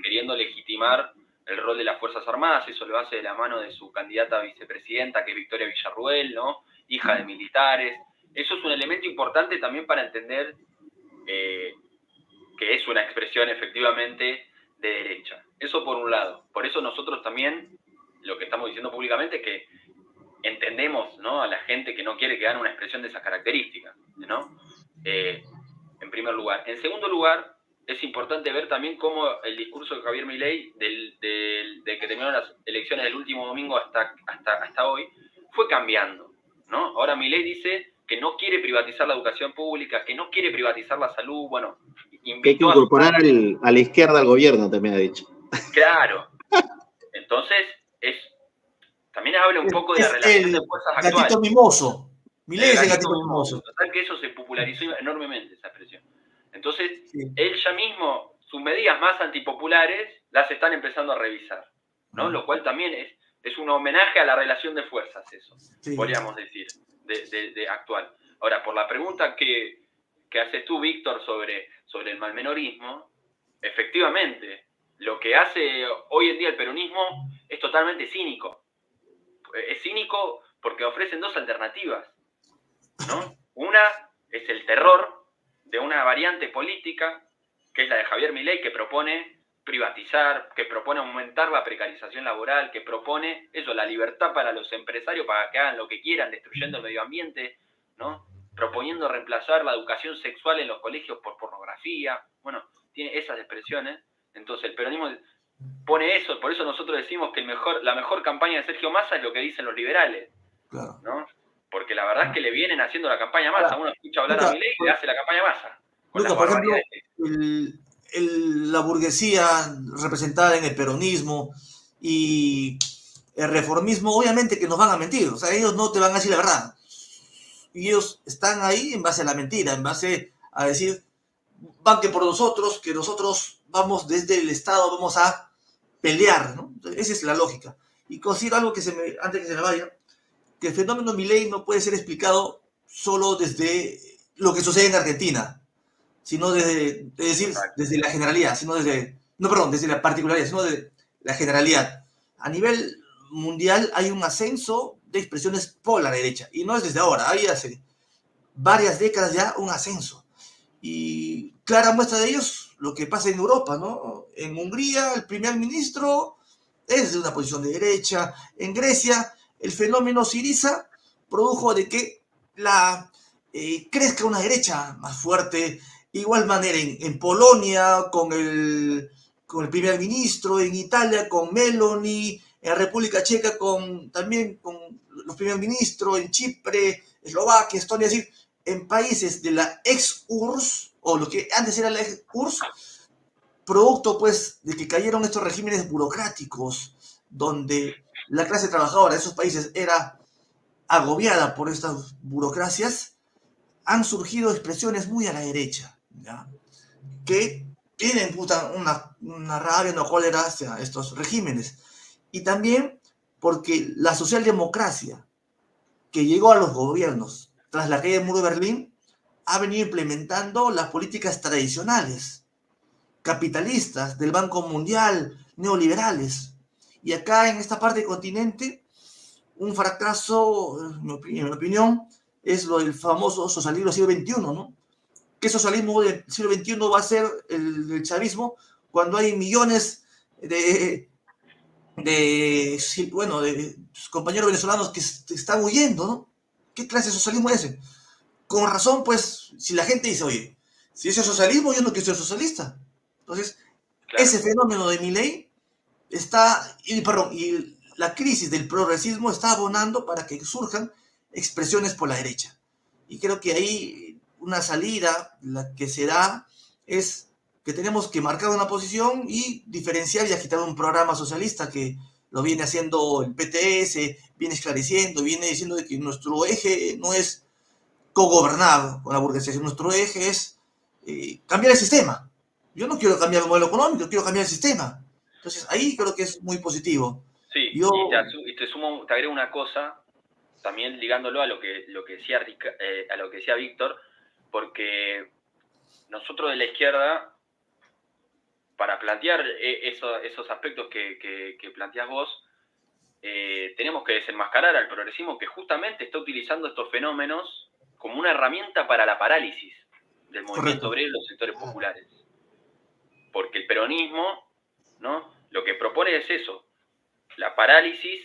Queriendo legitimar el rol de las Fuerzas Armadas. Eso lo hace de la mano de su candidata a vicepresidenta, que es Victoria Villarruel, ¿no?, hija de militares. Eso es un elemento importante también para entender que es una expresión efectivamente de derecha. Eso por un lado. Por eso nosotros también lo que estamos diciendo públicamente es que entendemos, ¿no?, a la gente que no quiere que hagan una expresión de esas características, ¿no? En primer lugar. En segundo lugar, es importante ver también cómo el discurso de Javier Milei, de que terminaron las elecciones del último domingo hasta hoy, fue cambiando, ¿no? Ahora Milei dice que no quiere privatizar la educación pública, que no quiere privatizar la salud, bueno... Que hay que incorporar a la izquierda al gobierno, también ha dicho. Claro. Entonces, también habla un poco de la relación de fuerzas gatito actuales. mimoso. Milei es el gatito gatito mimoso. Total que eso se popularizó enormemente, esa expresión. Entonces, Sí. él ya mismo, sus medidas más antipopulares, las están empezando a revisar, ¿no? Lo cual también es un homenaje a la relación de fuerzas, eso, Sí. podríamos decir, de actual. Ahora, por la pregunta que haces tú, Víctor, sobre el malmenorismo, efectivamente, lo que hace hoy en día el peronismo es totalmente cínico. Es cínico porque ofrecen dos alternativas, ¿no? Una es el terror de una variante política, que es la de Javier Milei, que propone privatizar, que propone aumentar la precarización laboral, que propone eso, la libertad para los empresarios para que hagan lo que quieran, destruyendo el medio ambiente, ¿no? Proponiendo reemplazar la educación sexual en los colegios por pornografía. Bueno, tiene esas expresiones. Entonces el peronismo pone eso, por eso nosotros decimos que la mejor campaña de Sergio Massa es lo que dicen los liberales, Claro. ¿no? Porque la verdad es que le vienen haciendo la campaña a Massa. Uno escucha hablar a Milei y le hace la campaña a Massa. Luca, por ejemplo, la burguesía representada en el peronismo y el reformismo, obviamente que nos van a mentir. O sea, ellos no te van a decir la verdad. Y ellos están ahí en base a la mentira, en base a decir, banquen por nosotros, que nosotros vamos desde el Estado, vamos a pelear, ¿no? Esa es la lógica. Y considero algo antes que se me vaya, que el fenómeno Milei no puede ser explicado solo desde lo que sucede en Argentina, sino desde la generalidad, desde la particularidad, sino de la generalidad. A nivel mundial hay un ascenso de expresiones por la derecha, y no es desde ahora, hay hace varias décadas ya un ascenso. Y clara muestra de ellos lo que pasa en Europa, ¿no? En Hungría el primer ministro es de una posición de derecha, en Grecia el fenómeno Syriza produjo de que crezca una derecha más fuerte. Igual manera en Polonia con el primer ministro, en Italia con Meloni, en República Checa también con los primer ministros, en Chipre, Eslovaquia, Estonia, es decir, en países de la ex-URSS, o lo que antes era la ex-URSS, producto pues de que cayeron estos regímenes burocráticos, donde la clase trabajadora de esos países era agobiada por estas burocracias, han surgido expresiones muy a la derecha, ¿ya? Que tienen una rabia, una cólera hacia estos regímenes. Y también porque la socialdemocracia que llegó a los gobiernos tras la caída del muro de Berlín ha venido implementando las políticas tradicionales, capitalistas, del Banco Mundial, neoliberales. Y acá en esta parte del continente, un fracaso, en mi opinión, es lo del famoso socialismo del siglo XXI, ¿no? ¿Qué socialismo del siglo XXI va a ser el chavismo cuando hay millones de compañeros venezolanos que están huyendo, ¿no? ¿Qué clase de socialismo es ese? Con razón, pues, si la gente dice, oye, si ese es socialismo, yo no quiero ser socialista. Entonces, claro, ese fenómeno de Milei y la crisis del progresismo está abonando para que surjan expresiones por la derecha. Y creo que ahí una salida, la que se da, es que tenemos que marcar una posición y diferenciar y agitar un programa socialista que lo viene haciendo el PTS, viene esclareciendo, viene diciendo de que nuestro eje no es cogobernar con la burguesía, nuestro eje es cambiar el sistema. Yo no quiero cambiar el modelo económico, quiero cambiar el sistema. Entonces ahí creo que es muy positivo. Sí, y te agrego una cosa, también ligándolo a lo que decía Víctor, porque nosotros de la izquierda, para plantear esos aspectos que planteás vos, tenemos que desenmascarar al progresismo que justamente está utilizando estos fenómenos como una herramienta para la parálisis del movimiento obrero y los sectores populares. Porque el peronismo, ¿no?, lo que propone es eso, la parálisis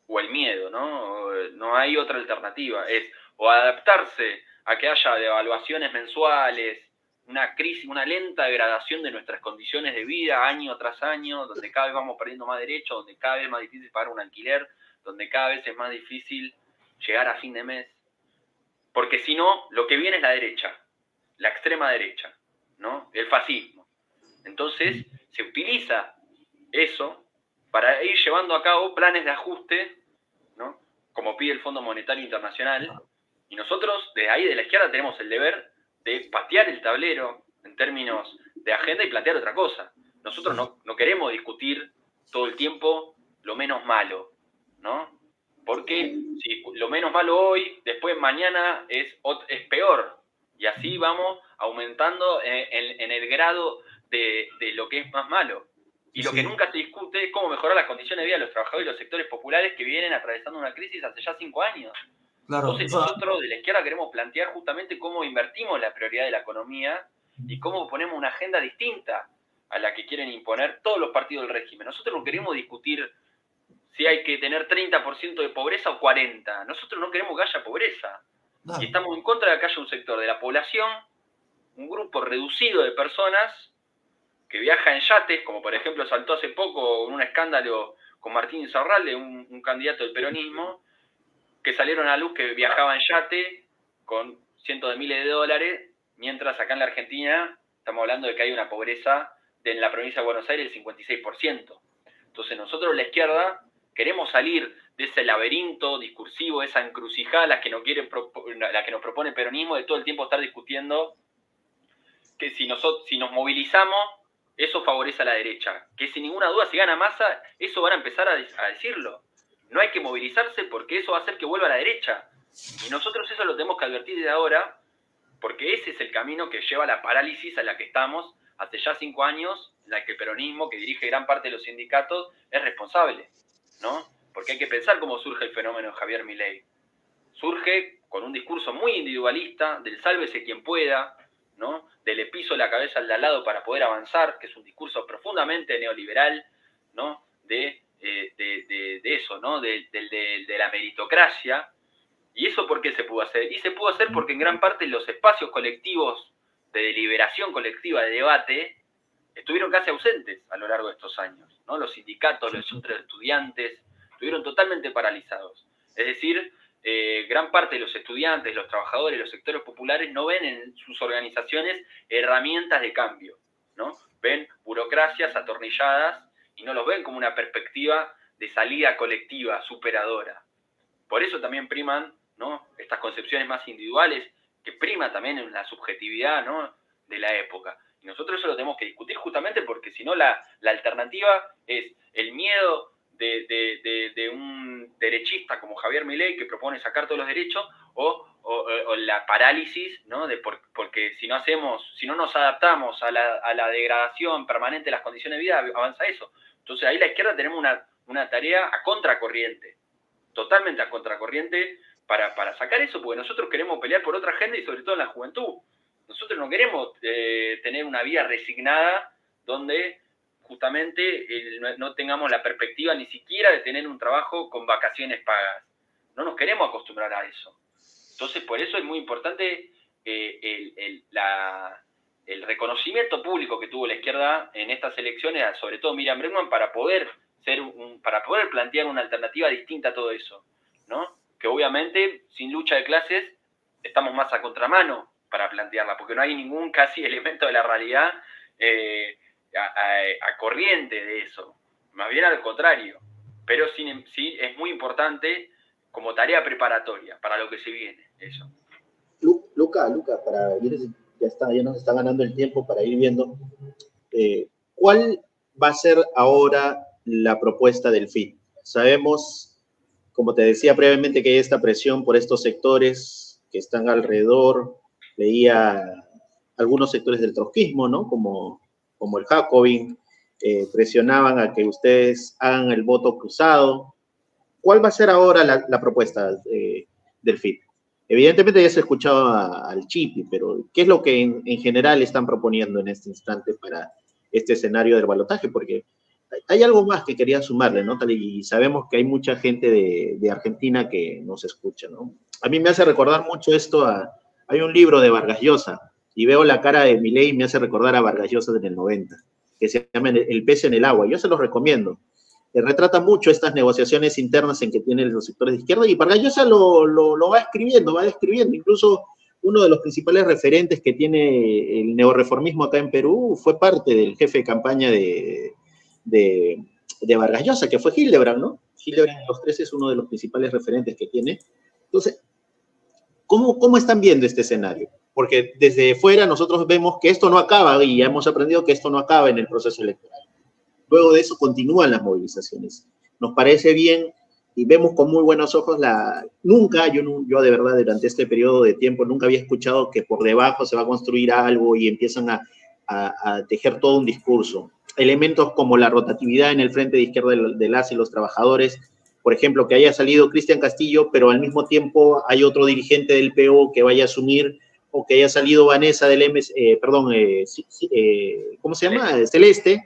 o el miedo, ¿no? No hay otra alternativa. Es o adaptarse a que haya devaluaciones mensuales, una crisis, una lenta degradación de nuestras condiciones de vida año tras año, donde cada vez vamos perdiendo más derechos, donde cada vez es más difícil pagar un alquiler, donde cada vez es más difícil llegar a fin de mes. Porque si no, lo que viene es la derecha, la extrema derecha, ¿no?, el fascismo. Entonces, se utiliza eso para ir llevando a cabo planes de ajuste como pide el Fondo Monetario Internacional, y nosotros desde ahí de la izquierda tenemos el deber de patear el tablero en términos de agenda y plantear otra cosa. Nosotros no queremos discutir todo el tiempo lo menos malo, ¿no? Porque si lo menos malo hoy, después mañana es peor. Y así vamos aumentando en el grado de lo que es más malo. Y lo que nunca se discute es cómo mejorar las condiciones de vida de los trabajadores y los sectores populares que vienen atravesando una crisis hace ya 5 años. Claro. Entonces nosotros de la izquierda queremos plantear justamente cómo invertimos la prioridad de la economía y cómo ponemos una agenda distinta a la que quieren imponer todos los partidos del régimen. Nosotros no queremos discutir si hay que tener 30% de pobreza o 40%. Nosotros no queremos que haya pobreza. No. Y estamos en contra de que haya un sector de la población, un grupo reducido de personas que viaja en yates, como por ejemplo saltó hace poco en un escándalo con Martín Insaurralde, un candidato del peronismo, que salieron a la luz que viajaba en yate con cientos de miles de dólares, mientras acá en la Argentina estamos hablando de que hay una pobreza en la provincia de Buenos Aires del 56%. Entonces nosotros la izquierda queremos salir de ese laberinto discursivo, esa encrucijada la que nos propone el peronismo, de todo el tiempo estar discutiendo que si nos movilizamos, eso favorece a la derecha. Que sin ninguna duda, si gana Massa, eso van a empezar a decirlo. No hay que movilizarse porque eso va a hacer que vuelva a la derecha. Y nosotros eso lo tenemos que advertir desde ahora, porque ese es el camino que lleva a la parálisis a la que estamos hace ya 5 años, en la que el peronismo, que dirige gran parte de los sindicatos, es responsable, ¿no? Porque hay que pensar cómo surge el fenómeno de Javier Milei. Surge con un discurso muy individualista, del sálvese quien pueda, ¿no? Del le piso la cabeza al de al lado para poder avanzar, que es un discurso profundamente neoliberal, ¿no? De eso, ¿no? De la meritocracia. ¿Y eso por qué se pudo hacer? Y se pudo hacer porque en gran parte los espacios colectivos de deliberación colectiva, de debate, estuvieron casi ausentes a lo largo de estos años, ¿no? Los sindicatos, los centros de estudiantes, estuvieron totalmente paralizados. Es decir, gran parte de los estudiantes, los trabajadores, los sectores populares no ven en sus organizaciones herramientas de cambio, ¿no? Ven burocracias atornilladas y no los ven como una perspectiva de salida colectiva, superadora. Por eso también priman, ¿no? Estas concepciones más individuales, que prima también en la subjetividad, ¿no? De la época. Y nosotros eso lo tenemos que discutir justamente porque si no la alternativa es el miedo de un derechista como Javier Milei, que propone sacar todos los derechos, o la parálisis, ¿no? Porque si no nos adaptamos a la degradación permanente de las condiciones de vida, avanza eso. Entonces ahí la izquierda tenemos una tarea a contracorriente, totalmente a contracorriente, para sacar eso, porque nosotros queremos pelear por otra agenda y sobre todo en la juventud. Nosotros no queremos tener una vida resignada donde justamente no tengamos la perspectiva ni siquiera de tener un trabajo con vacaciones pagas. No nos queremos acostumbrar a eso. Entonces, por eso es muy importante el reconocimiento público que tuvo la izquierda en estas elecciones, sobre todo Miriam Bregman, para poder plantear una alternativa distinta a todo eso, ¿no? Que obviamente, sin lucha de clases, estamos más a contramano para plantearla, porque no hay ningún casi elemento de la realidad a corriente de eso, más bien al contrario, pero sí es muy importante como tarea preparatoria para lo que se viene, eso. Luca, para ir, ya nos está ganando el tiempo para ir viendo, ¿cuál va a ser ahora la propuesta del FIT? Sabemos, como te decía previamente, que hay esta presión por estos sectores que están alrededor. Leía algunos sectores del trotskismo, ¿no? Como el Jacobin, presionaban a que ustedes hagan el voto cruzado. ¿Cuál va a ser ahora la propuesta del FIT? Evidentemente ya se ha escuchado al Chipi, pero ¿qué es lo que en general están proponiendo en este instante para este escenario del balotaje? Porque hay algo más que quería sumarle, ¿no? Y sabemos que hay mucha gente de Argentina que nos escucha, ¿no? A mí me hace recordar mucho esto hay un libro de Vargas Llosa, y veo la cara de Milei y me hace recordar a Vargas Llosa en el 90, que se llama El pez en el agua. Yo se los recomiendo. Retrata mucho estas negociaciones internas en que tienen los sectores de izquierda, y Vargas Llosa lo va describiendo. Incluso uno de los principales referentes que tiene el neorreformismo acá en Perú fue parte del jefe de campaña de Vargas Llosa, que fue Hildebrand, ¿no? Hildebrand en los 13 es uno de los principales referentes que tiene. Entonces, ¿cómo están viendo este escenario? Porque desde fuera nosotros vemos que esto no acaba y ya hemos aprendido que esto no acaba en el proceso electoral. Luego de eso continúan las movilizaciones. Nos parece bien y vemos con muy buenos ojos yo de verdad durante este periodo de tiempo nunca había escuchado que por debajo se va a construir algo y empiezan a tejer todo un discurso. Elementos como la rotatividad en el frente de izquierda de las y los trabajadores, por ejemplo, que haya salido Cristian Castillo, pero al mismo tiempo hay otro dirigente del PO que vaya a asumir, o que haya salido Vanessa del ¿cómo se llama? Celeste,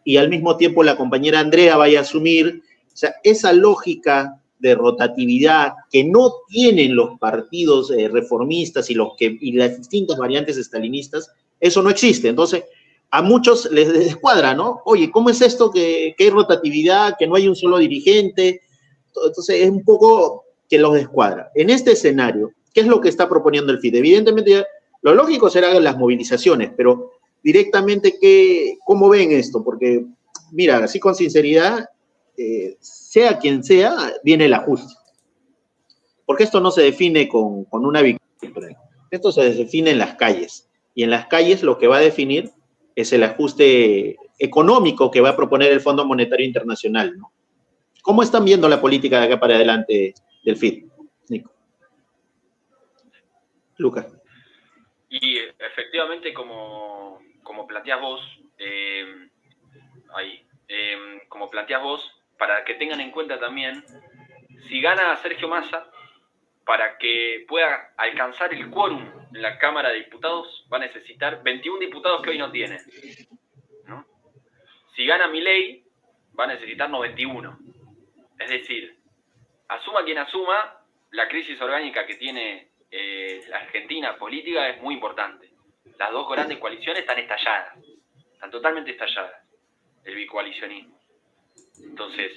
y al mismo tiempo la compañera Andrea vaya a asumir. O sea, esa lógica de rotatividad que no tienen los partidos reformistas y las distintas variantes estalinistas, eso no existe. Entonces, a muchos les descuadra, ¿no? Oye, ¿cómo es esto que hay rotatividad, que no hay un solo dirigente? Entonces, es un poco que los descuadra. En este escenario, ¿qué es lo que está proponiendo el FID? Evidentemente, lo lógico será las movilizaciones, pero directamente, ¿cómo ven esto? Porque, mira, así con sinceridad, sea quien sea, viene el ajuste. Porque esto no se define con una victoria. Esto se define en las calles. Y en las calles lo que va a definir es el ajuste económico que va a proponer el Fondo Monetario Internacional, ¿no? ¿Cómo están viendo la política de acá para adelante del FID, Nico? Lucas. Y efectivamente, como planteás vos, como planteás vos, para que tengan en cuenta también, si gana Sergio Massa, para que pueda alcanzar el quórum en la Cámara de Diputados, va a necesitar 21 diputados que hoy no tiene, ¿no? Si gana Milei, va a necesitar 91. Es decir, asuma quien asuma, la crisis orgánica que tiene la Argentina política es muy importante. Las dos grandes coaliciones están estalladas, están totalmente estalladas, el bicoalicionismo. Entonces,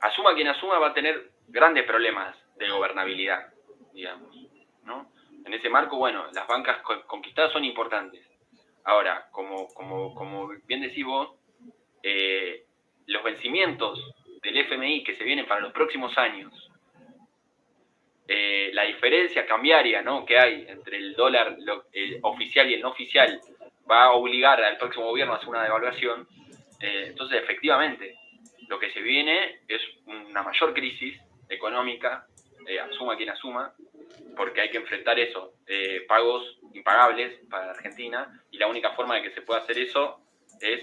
asuma quien asuma, va a tener grandes problemas de gobernabilidad, digamos, ¿no? En ese marco, bueno, las bancas conquistadas son importantes. Ahora, como bien decís vos, los vencimientos del FMI que se vienen para los próximos años, la diferencia cambiaria, ¿no?, que hay entre el dólar oficial y el no oficial va a obligar al próximo gobierno a hacer una devaluación. Entonces, efectivamente, lo que se viene es una mayor crisis económica, asuma quien asuma, porque hay que enfrentar eso, pagos impagables para la Argentina, y la única forma de que se pueda hacer eso es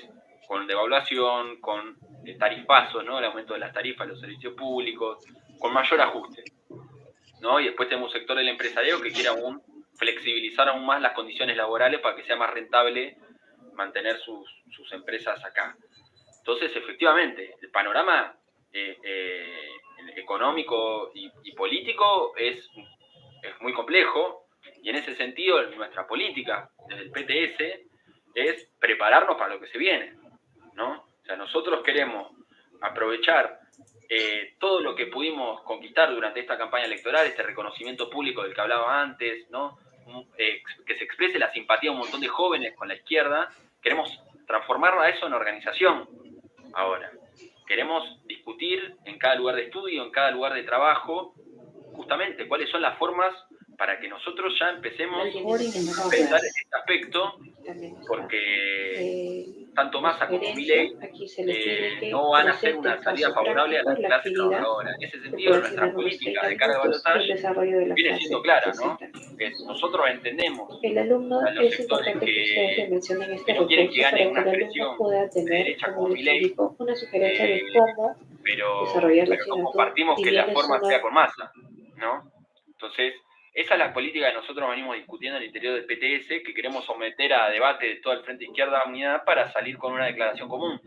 con devaluación, con tarifazos, ¿no?, el aumento de las tarifas de los servicios públicos, con mayor ajuste, ¿no? Y después tenemos un sector del empresariado que quiere aún flexibilizar aún más las condiciones laborales para que sea más rentable mantener sus empresas acá. Entonces, efectivamente, el panorama económico y político es muy complejo, y en ese sentido nuestra política desde el PTS es prepararnos para lo que se viene, ¿no? O sea, nosotros queremos aprovechar todo lo que pudimos conquistar durante esta campaña electoral, este reconocimiento público del que hablaba antes, ¿no? Que se exprese la simpatía de un montón de jóvenes con la izquierda. Queremos transformarlo a eso en organización. Ahora, queremos discutir en cada lugar de estudio, en cada lugar de trabajo, justamente cuáles son las formas para que nosotros ya empecemos a pensar en este aspecto, porque tanto Massa como Milei no van a hacer una salida favorable a la clase trabajadora. En ese sentido, nuestra política de cara de balotaje viene siendo clara, ¿no? Nosotros entendemos a los sectores que no quieren que gane una expresión de derecha como Milei, pero no compartimos que la forma sea con Massa, ¿no? Entonces, esa es la política que nosotros venimos discutiendo en el interior del PTS, que queremos someter a debate de todo el Frente Izquierda Unidad para salir con una declaración común.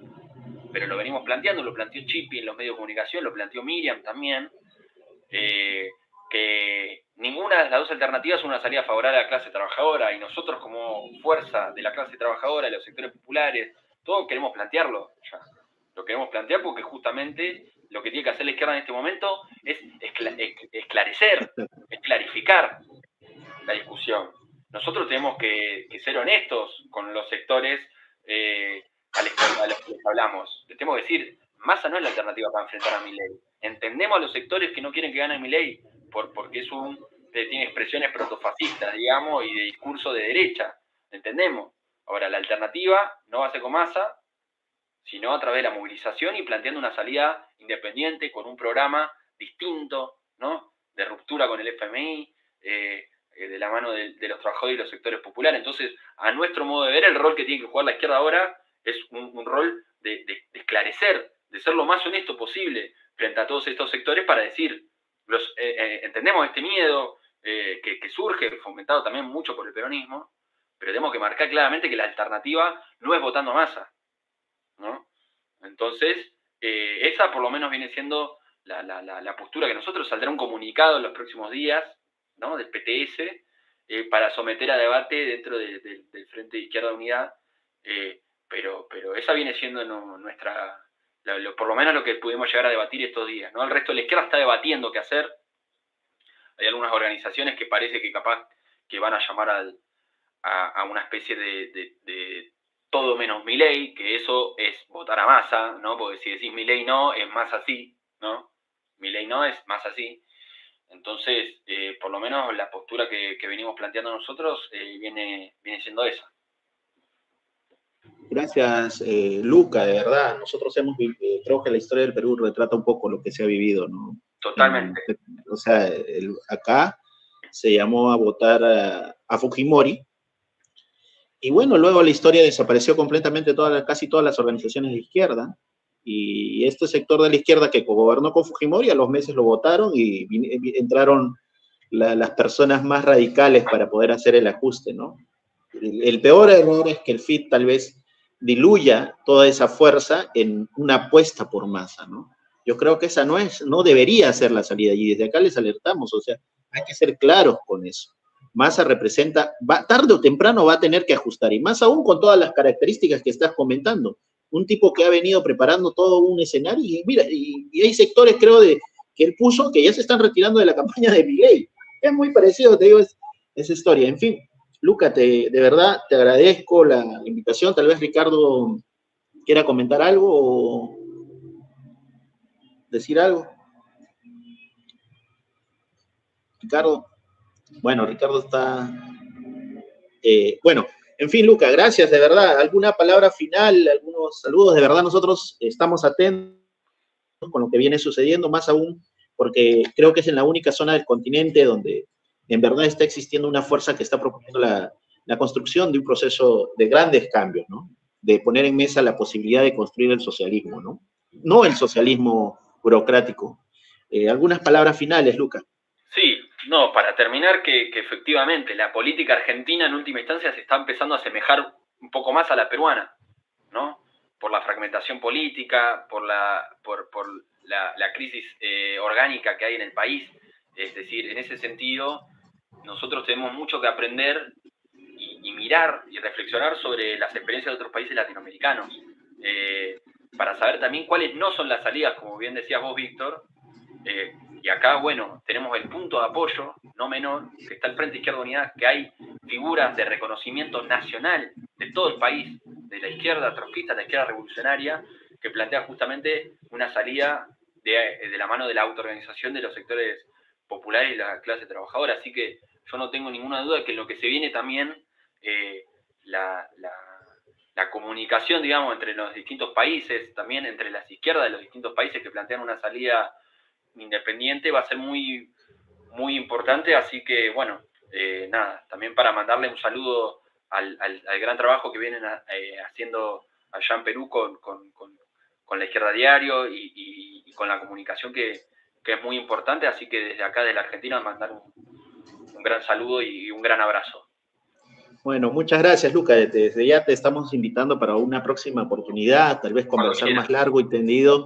Pero lo venimos planteando, lo planteó Chipi en los medios de comunicación, lo planteó Miriam también, que ninguna de las dos alternativas es una salida favorable a la clase trabajadora, y nosotros como fuerza de la clase trabajadora, de los sectores populares, todos queremos plantearlo ya. Lo queremos plantear porque justamente lo que tiene que hacer la izquierda en este momento es esclarecer, es clarificar la discusión. Nosotros tenemos que ser honestos con los sectores a los que les hablamos. Les tenemos que decir, Massa no es la alternativa para enfrentar a Milei. Entendemos a los sectores que no quieren que gane Milei porque tiene expresiones protofascistas, digamos, y de discurso de derecha. ¿Entendemos? Ahora, la alternativa no va a ser con Massa, sino a través de la movilización y planteando una salida independiente con un programa distinto, ¿no? De ruptura con el FMI, de la mano de los trabajadores y los sectores populares. Entonces, a nuestro modo de ver, el rol que tiene que jugar la izquierda ahora es un rol de esclarecer, de ser lo más honesto posible frente a todos estos sectores para decir, entendemos este miedo que surge, fomentado también mucho por el peronismo, pero tenemos que marcar claramente que la alternativa no es votando a Massa, ¿no? Entonces, esa por lo menos viene siendo la postura que nosotros saldrá un comunicado en los próximos días, ¿no? Del PTS, para someter a debate dentro del Frente de Izquierda Unidad, pero esa viene siendo por lo menos lo que pudimos llegar a debatir estos días, ¿no? El resto de la izquierda está debatiendo qué hacer. Hay algunas organizaciones que parece que capaz que van a llamar a una especie de todo menos Milei, que eso es votar a Massa, ¿no? Porque si decís Milei no, es más así, ¿no? Milei no es más así. Entonces, por lo menos la postura que venimos planteando nosotros viene siendo esa. Gracias, Luca, de verdad. Nosotros creo que la historia del Perú retrata un poco lo que se ha vivido, ¿no? Totalmente. O sea, acá se llamó a votar a Fujimori, y bueno, luego la historia desapareció completamente casi todas las organizaciones de izquierda, y este sector de la izquierda que gobernó con Fujimori, a los meses lo votaron y entraron las personas más radicales para poder hacer el ajuste, ¿no? El peor error es que el FIT tal vez diluya toda esa fuerza en una apuesta por Massa, ¿no? Yo creo que esa no debería ser la salida, y desde acá les alertamos, o sea, hay que ser claros con eso. Massa representa, tarde o temprano va a tener que ajustar, y más aún con todas las características que estás comentando. Un tipo que ha venido preparando todo un escenario, y mira, y hay sectores, creo, que él puso que ya se están retirando de la campaña de Milei. Es muy parecido, te digo, esa historia. En fin, Luca, de verdad te agradezco la invitación. Tal vez Ricardo quiera comentar algo o decir algo. Ricardo. Bueno, Ricardo está... bueno, en fin, Luca, gracias, de verdad. ¿Alguna palabra final, algunos saludos? De verdad, nosotros estamos atentos con lo que viene sucediendo, más aún porque creo que es en la única zona del continente donde en verdad está existiendo una fuerza que está proponiendo la construcción de un proceso de grandes cambios, ¿no? De poner en mesa la posibilidad de construir el socialismo, ¿no? No el socialismo burocrático. ¿Algunas palabras finales, Luca? Sí, no, para terminar, que efectivamente la política argentina en última instancia se está empezando a asemejar un poco más a la peruana, ¿no? Por la fragmentación política, por la crisis orgánica que hay en el país. Es decir, en ese sentido, nosotros tenemos mucho que aprender y mirar y reflexionar sobre las experiencias de otros países latinoamericanos, para saber también cuáles no son las salidas, como bien decías vos, Víctor. Y acá, bueno, tenemos el punto de apoyo, no menor, que está el Frente Izquierda Unidad, que hay figuras de reconocimiento nacional de todo el país, de la izquierda trotskista, de la izquierda revolucionaria, que plantea justamente una salida de la mano de la autoorganización de los sectores populares y la clase trabajadora. Así que yo no tengo ninguna duda de que en lo que se viene también la comunicación, digamos, entre los distintos países, también entre las izquierdas de los distintos países que plantean una salida independiente, va a ser muy, muy importante. Así que, bueno, nada, también para mandarle un saludo al gran trabajo que vienen haciendo allá en Perú con la Izquierda Diario y con la comunicación que es muy importante. Así que desde acá, desde la Argentina, mandar un gran saludo y un gran abrazo. Bueno, muchas gracias, Luca. Desde ya te estamos invitando para una próxima oportunidad, tal vez conversar más largo y tendido.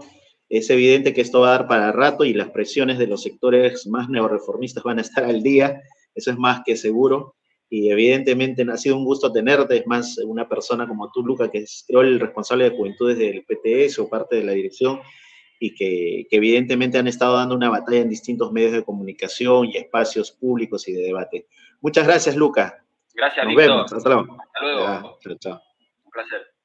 Es evidente que esto va a dar para rato y las presiones de los sectores más neorreformistas van a estar al día, eso es más que seguro. Y evidentemente ha sido un gusto tenerte, es más, una persona como tú, Luca, que es, creo, el responsable de juventudes del PTS o parte de la dirección, y que evidentemente han estado dando una batalla en distintos medios de comunicación y espacios públicos y de debate. Muchas gracias, Luca. Gracias, Nos Víctor. vemos. Hasta luego. Hasta luego. Chao, chao. Un placer.